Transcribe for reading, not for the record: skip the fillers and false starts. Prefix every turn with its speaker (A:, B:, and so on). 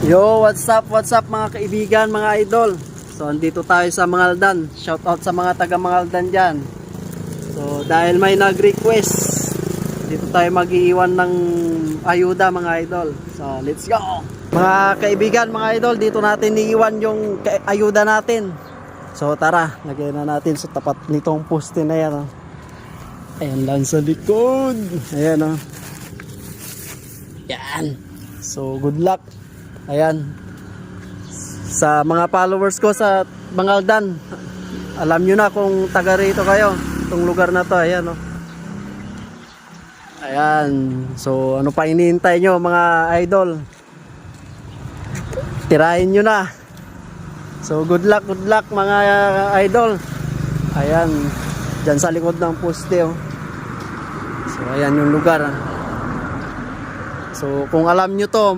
A: Yo, what's up mga kaibigan, mga idol. So, andito tayo sa Mangaldan. Shout out sa mga taga Mangaldan dyan. So, dahil may nag-request, dito tayo mag-iiwan ng ayuda mga idol. So, let's go! Mga kaibigan, mga idol, dito natin iiwan yung ayuda natin. So, tara, lagyan na natin sa tapat nitong poste na yan. Oh. Ayan lang sa likod. Ayan o. Oh. Yan. So, good luck. Ayan. Sa mga followers ko sa Mangaldan, alam nyo na kung taga rito kayo. Itong lugar na to, ayan o. Ayan. So, ano pa hinihintay nyo mga idol? Tirahin nyo na. So, good luck mga idol. Ayan. Diyan sa likod ng poste o. So, ayan yung lugar. So, kung alam nyo to,